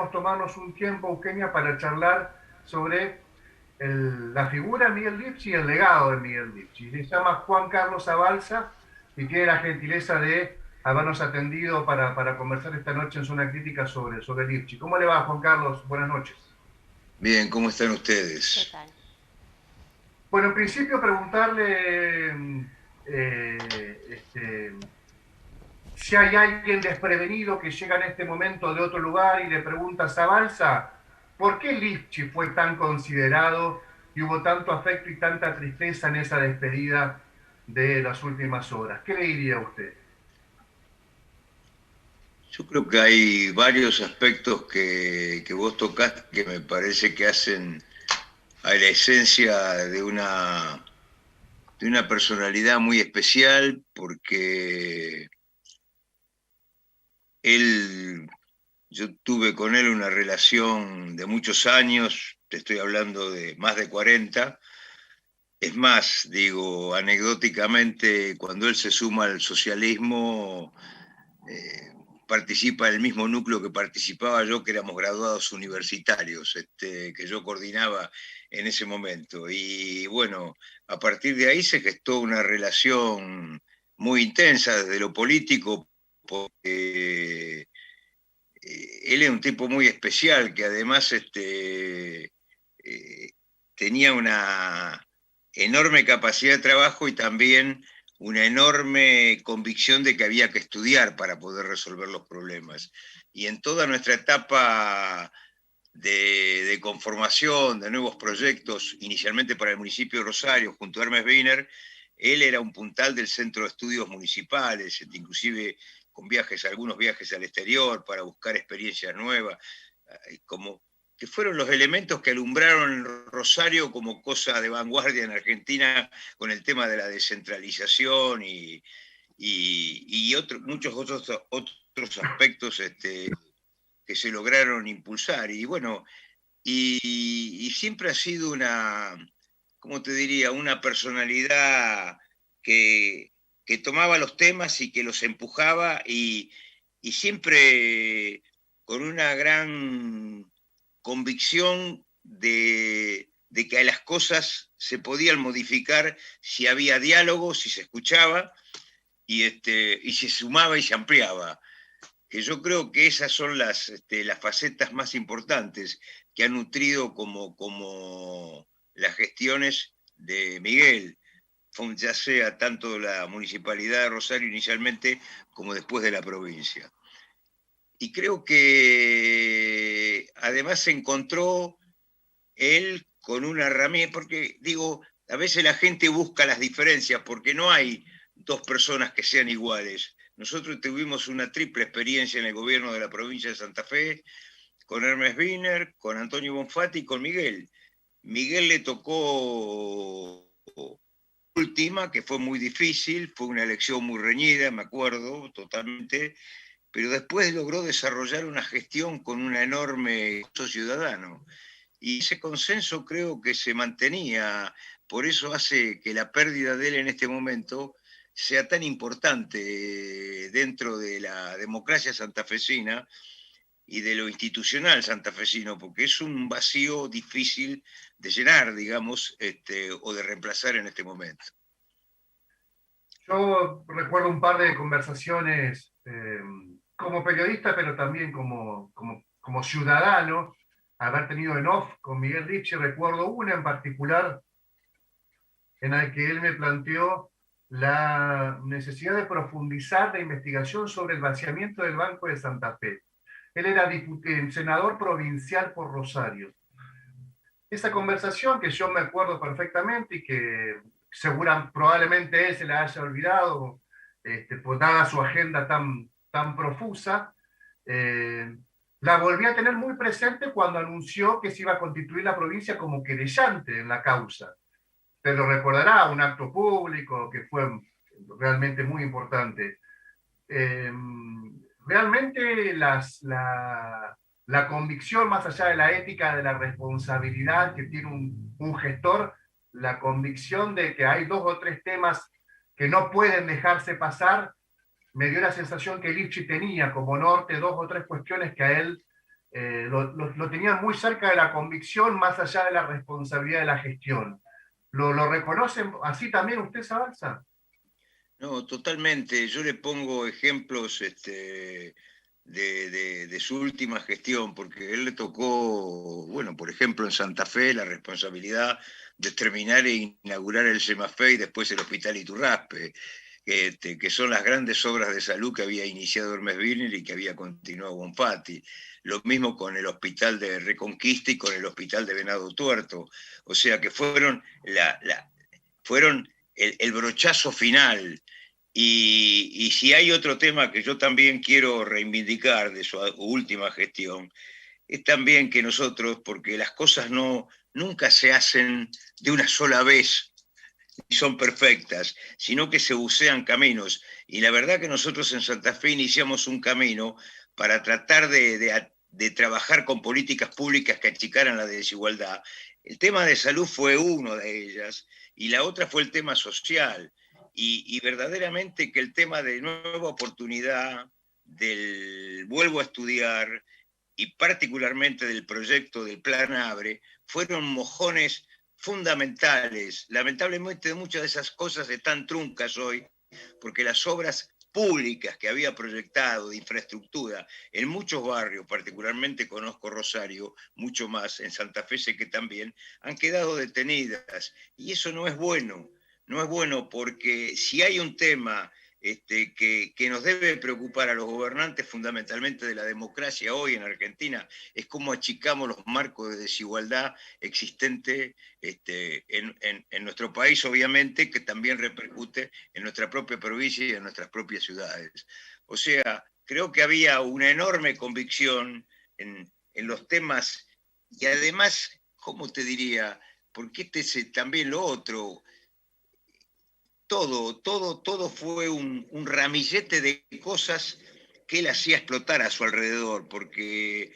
queríamos tomarnos un tiempo, Eugenia, para charlar sobre la figura de Miguel Lipchi y el legado de Miguel Lipchi. Se llama Juan Carlos Abalza y tiene la gentileza de habernos atendido para conversar esta noche en Zona Crítica sobre Lipchi. ¿Cómo le va, Juan Carlos? Buenas noches. Bien, ¿cómo están ¿Qué ustedes? tal? Bueno, en principio preguntarle si hay alguien desprevenido que llega en este momento de otro lugar y le pregunta a Zabalza, ¿por qué Lipchi fue tan considerado y hubo tanto afecto y tanta tristeza en esa despedida de las últimas horas? ¿Qué le diría a usted? Yo creo que hay varios aspectos que vos tocás que me parece que hacen a la esencia de una personalidad muy especial, porque él, yo tuve con él una relación de muchos años, te estoy hablando de más de 40. Es más, digo, anecdóticamente, cuando él se suma al socialismo, eh, participa del mismo núcleo que participaba yo, que éramos graduados universitarios, que yo coordinaba en ese momento. Y bueno, a partir de ahí se gestó una relación muy intensa desde lo político, porque él es un tipo muy especial, que además tenía una enorme capacidad de trabajo y también una enorme convicción de que había que estudiar para poder resolver los problemas. Y en toda nuestra etapa de conformación, de nuevos proyectos, inicialmente para el municipio de Rosario, junto a Hermes Wiener, él era un puntal del Centro de Estudios Municipales, inclusive con viajes, algunos viajes al exterior para buscar experiencias nuevas, como que fueron los elementos que alumbraron Rosario como cosa de vanguardia en Argentina con el tema de la descentralización y muchos otros aspectos que se lograron impulsar. Y bueno, y siempre ha sido ¿cómo te diría? Una personalidad que tomaba los temas y que los empujaba y siempre con una gran convicción de que a las cosas se podían modificar si había diálogo, si se escuchaba y se sumaba y se ampliaba, que yo creo que esas son las facetas más importantes que han nutrido como las gestiones de Miguel, ya sea tanto la municipalidad de Rosario inicialmente como después de la provincia. Y creo que además se encontró él con una herramienta, porque digo, a veces la gente busca las diferencias porque no hay dos personas que sean iguales. Nosotros tuvimos una triple experiencia en el gobierno de la provincia de Santa Fe, con Hermes Wiener, con Antonio Bonfatti y con Miguel. Miguel le tocó última, que fue muy difícil, fue una elección muy reñida, me acuerdo totalmente, pero después logró desarrollar una gestión con un enorme costo ciudadano. Y ese consenso creo que se mantenía, por eso hace que la pérdida de él en este momento sea tan importante dentro de la democracia santafesina y de lo institucional santafesino, porque es un vacío difícil de llenar, digamos, o de reemplazar en este momento. Yo recuerdo un par de conversaciones como periodista, pero también como ciudadano, haber tenido en off con Miguel Lipchi. Recuerdo una en particular en la que él me planteó la necesidad de profundizar la investigación sobre el vaciamiento del Banco de Santa Fe. Él era senador provincial por Rosario. Esa conversación que yo me acuerdo perfectamente y que probablemente él se la haya olvidado, pues dada su agenda tan profusa, eh, la volví a tener muy presente cuando anunció que se iba a constituir la provincia como querellante en la causa. Te lo recordará, un acto público que fue realmente muy importante. Eh, Realmente la convicción, más allá de la ética, de la responsabilidad que tiene un gestor, la convicción de que hay dos o tres temas que no pueden dejarse pasar, me dio la sensación que Lipchi tenía como norte dos o tres cuestiones que a él lo tenían muy cerca de la convicción, más allá de la responsabilidad de la gestión. ¿Lo reconocen así también usted, Sabalza? No, totalmente. Yo le pongo ejemplos de su última gestión, porque él le tocó, bueno, por ejemplo, en Santa Fe, la responsabilidad de terminar e inaugurar el Semafé y después el Hospital Iturraspe, que son las grandes obras de salud que había iniciado Hermes Birner y que había continuado Bonfatti. Lo mismo con el Hospital de Reconquista y con el Hospital de Venado Tuerto. O sea que fueron el brochazo final. Y si hay otro tema que yo también quiero reivindicar de su última gestión, es también que nosotros, porque las cosas nunca se hacen de una sola vez y son perfectas, sino que se bucean caminos. Y la verdad que nosotros en Santa Fe iniciamos un camino para tratar de trabajar con políticas públicas que achicaran la desigualdad. El tema de salud fue uno de ellas y la otra fue el tema social. Y verdaderamente que el tema de nueva oportunidad, del vuelvo a estudiar y particularmente del proyecto del Plan Abre, fueron mojones fundamentales. Lamentablemente muchas de esas cosas están truncas hoy, porque las obras públicas que había proyectado de infraestructura en muchos barrios, particularmente conozco Rosario, mucho más, en Santa Fe sé que también, han quedado detenidas. Y eso no es bueno, no es bueno porque si hay un tema que nos debe preocupar a los gobernantes fundamentalmente de la democracia hoy en Argentina, es cómo achicamos los marcos de desigualdad existente en nuestro país, obviamente, que también repercute en nuestra propia provincia y en nuestras propias ciudades. O sea, creo que había una enorme convicción en los temas y además, ¿cómo te diría? Porque este es también lo otro, todo fue un ramillete de cosas que él hacía explotar a su alrededor, porque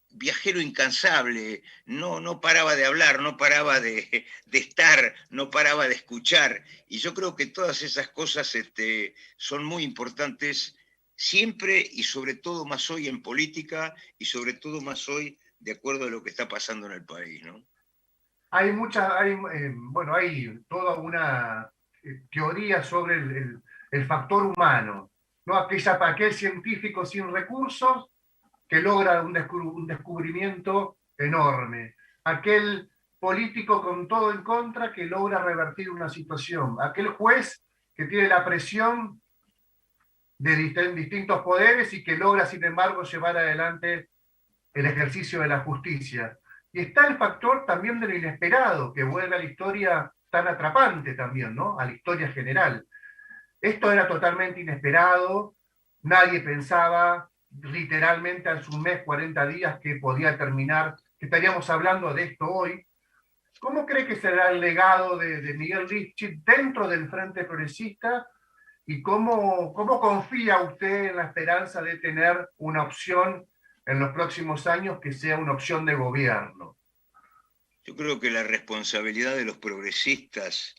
viajero incansable, no paraba de hablar, no paraba de estar, no paraba de escuchar. Y yo creo que todas esas cosas son muy importantes siempre y sobre todo más hoy en política y sobre todo más hoy de acuerdo a lo que está pasando en el país, ¿no? Bueno, hay toda una teoría sobre el factor humano, ¿no? Aquel científico sin recursos que logra un descubrimiento enorme, aquel político con todo en contra que logra revertir una situación, aquel juez que tiene la presión de distintos poderes y que logra, sin embargo, llevar adelante el ejercicio de la justicia. Y está el factor también de lo inesperado, que vuelve a la historia tan atrapante también, ¿no? A la historia general. Esto era totalmente inesperado, nadie pensaba literalmente hace un mes, 40 días, que podía terminar, que estaríamos hablando de esto hoy. ¿Cómo cree que será el legado de Miguel Lifchit dentro del Frente Progresista y cómo confía usted en la esperanza de tener una opción en los próximos años que sea una opción de gobierno? Yo creo que la responsabilidad de los progresistas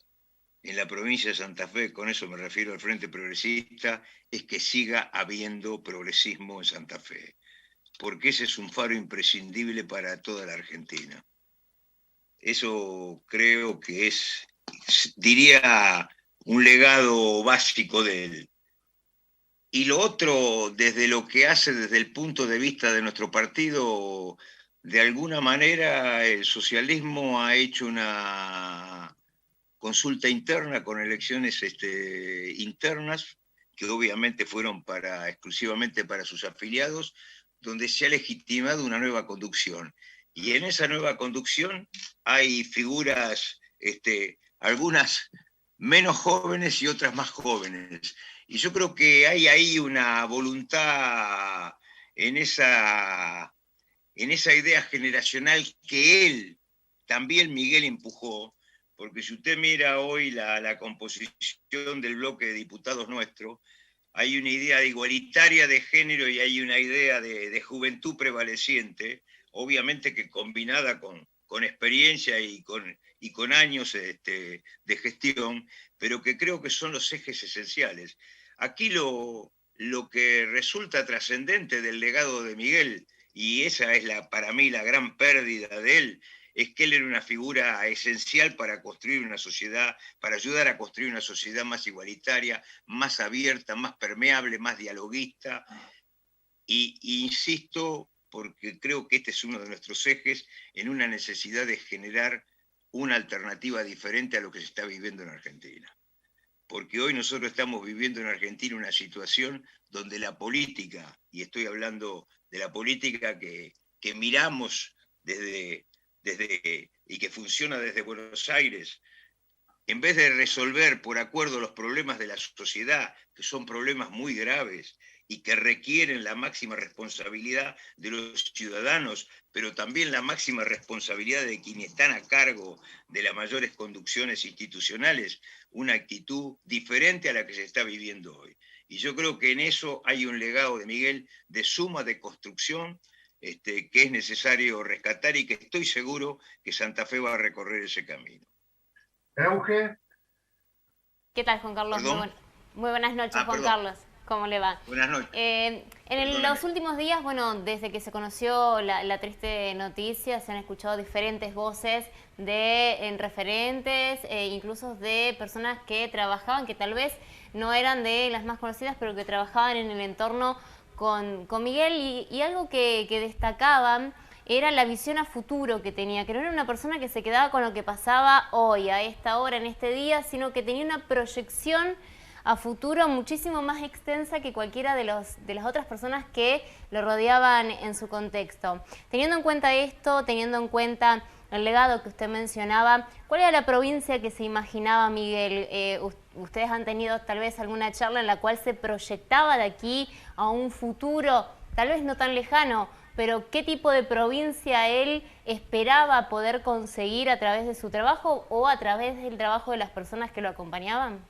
en la provincia de Santa Fe, con eso me refiero al Frente Progresista, es que siga habiendo progresismo en Santa Fe, porque ese es un faro imprescindible para toda la Argentina. Eso creo que diría, un legado básico de él. Y lo otro, desde lo que hace desde el punto de vista de nuestro partido, de alguna manera el socialismo ha hecho una consulta interna con elecciones internas, que obviamente fueron exclusivamente para sus afiliados, donde se ha legitimado una nueva conducción. Y en esa nueva conducción hay figuras, algunas menos jóvenes y otras más jóvenes. Y yo creo que hay ahí una voluntad en esa idea generacional que él, también Miguel empujó, porque si usted mira hoy la composición del bloque de diputados nuestro, hay una idea igualitaria de género y hay una idea de juventud prevaleciente, obviamente que combinada con experiencia y con años de gestión, pero que creo que son los ejes esenciales. Aquí lo que resulta trascendente del legado de Miguel, y esa es para mí la gran pérdida de él, es que él era una figura esencial para construir una sociedad, para ayudar a construir una sociedad más igualitaria, más abierta, más permeable, más dialoguista. Y insisto, porque creo que este es uno de nuestros ejes, en una necesidad de generar una alternativa diferente a lo que se está viviendo en Argentina. Porque hoy nosotros estamos viviendo en Argentina una situación donde la política, y estoy hablando de la política que miramos y que funciona desde Buenos Aires, en vez de resolver por acuerdo los problemas de la sociedad, que son problemas muy graves y que requieren la máxima responsabilidad de los ciudadanos, pero también la máxima responsabilidad de quienes están a cargo de las mayores conducciones institucionales, una actitud diferente a la que se está viviendo hoy. Y yo creo que en eso hay un legado de Miguel de suma de construcción, que es necesario rescatar, y que estoy seguro que Santa Fe va a recorrer ese camino. Euge. ¿Qué tal, Juan Carlos? ¿Perdón? Muy buenas noches, Juan Perdón. Carlos. ¿Cómo le va? Buenas noches. Los últimos días, bueno, desde que se conoció la triste noticia, se han escuchado diferentes voces de referentes, incluso de personas que trabajaban, que tal vez no eran de las más conocidas, pero que trabajaban en el entorno con Miguel, y algo que destacaban era la visión a futuro que tenía, que no era una persona que se quedaba con lo que pasaba hoy, a esta hora, en este día, sino que tenía una proyección a futuro muchísimo más extensa que cualquiera de las otras personas que lo rodeaban en su contexto. Teniendo en cuenta esto, teniendo en cuenta el legado que usted mencionaba, ¿cuál era la provincia que se imaginaba Miguel? Ustedes han tenido tal vez alguna charla en la cual se proyectaba de aquí a un futuro, tal vez no tan lejano, pero ¿qué tipo de provincia él esperaba poder conseguir a través de su trabajo o a través del trabajo de las personas que lo acompañaban?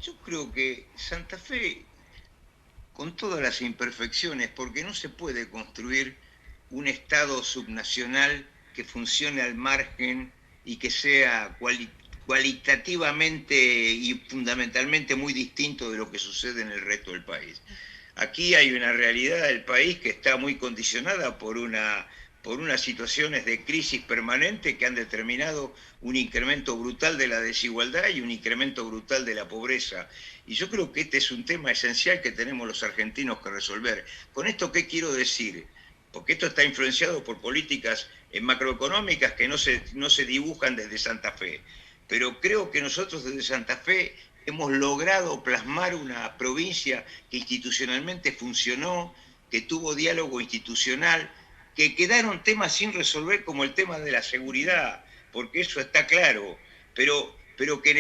Yo creo que Santa Fe, con todas las imperfecciones, porque no se puede construir un Estado subnacional que funcione al margen y que sea cualitativamente y fundamentalmente muy distinto de lo que sucede en el resto del país. Aquí hay una realidad del país que está muy condicionada por unas situaciones de crisis permanente que han determinado un incremento brutal de la desigualdad y un incremento brutal de la pobreza. Y yo creo que este es un tema esencial que tenemos los argentinos que resolver. ¿Con esto qué quiero decir? Porque esto está influenciado por políticas macroeconómicas que no se dibujan desde Santa Fe. Pero creo que nosotros desde Santa Fe hemos logrado plasmar una provincia que institucionalmente funcionó, que tuvo diálogo institucional, que quedaron temas sin resolver como el tema de la seguridad, porque eso está claro, pero que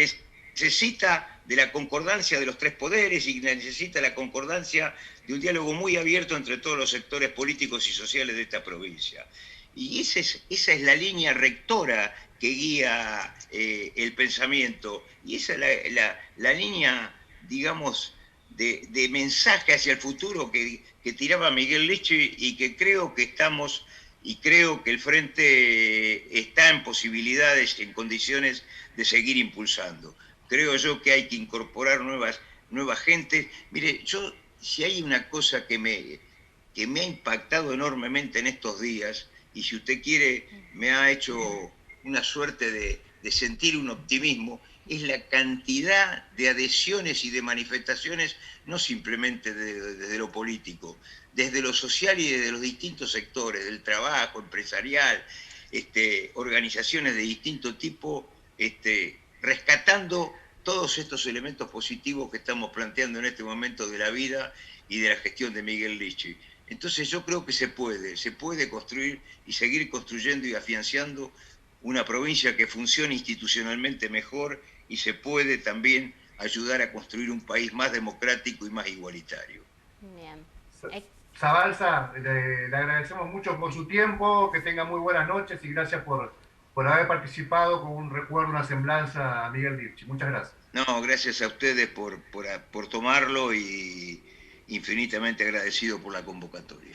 necesita de la concordancia de los tres poderes y necesita la concordancia de un diálogo muy abierto entre todos los sectores políticos y sociales de esta provincia. Y esa es la línea rectora que guía el pensamiento, y esa es la línea, digamos, de mensaje hacia el futuro que tiraba Miguel Lichi, y que creo que estamos, y creo que el Frente está en posibilidades, en condiciones de seguir impulsando. Creo yo que hay que incorporar nuevas gentes. Mire, si hay una cosa que me ha impactado enormemente en estos días, y si usted quiere, me ha hecho una suerte de sentir un optimismo, es la cantidad de adhesiones y de manifestaciones, no simplemente desde lo político, desde lo social y desde los distintos sectores, del trabajo, empresarial, organizaciones de distinto tipo, rescatando todos estos elementos positivos que estamos planteando en este momento de la vida y de la gestión de Miguel Lichi. Entonces yo creo que se puede construir y seguir construyendo y afianzando una provincia que funcione institucionalmente mejor, y se puede también ayudar a construir un país más democrático y más igualitario. Bien. Zabalza, le agradecemos mucho por su tiempo, que tenga muy buenas noches y gracias por haber participado con un recuerdo, una semblanza a Miguel Lichi. Muchas gracias. No, gracias a ustedes por tomarlo, y infinitamente agradecido por la convocatoria.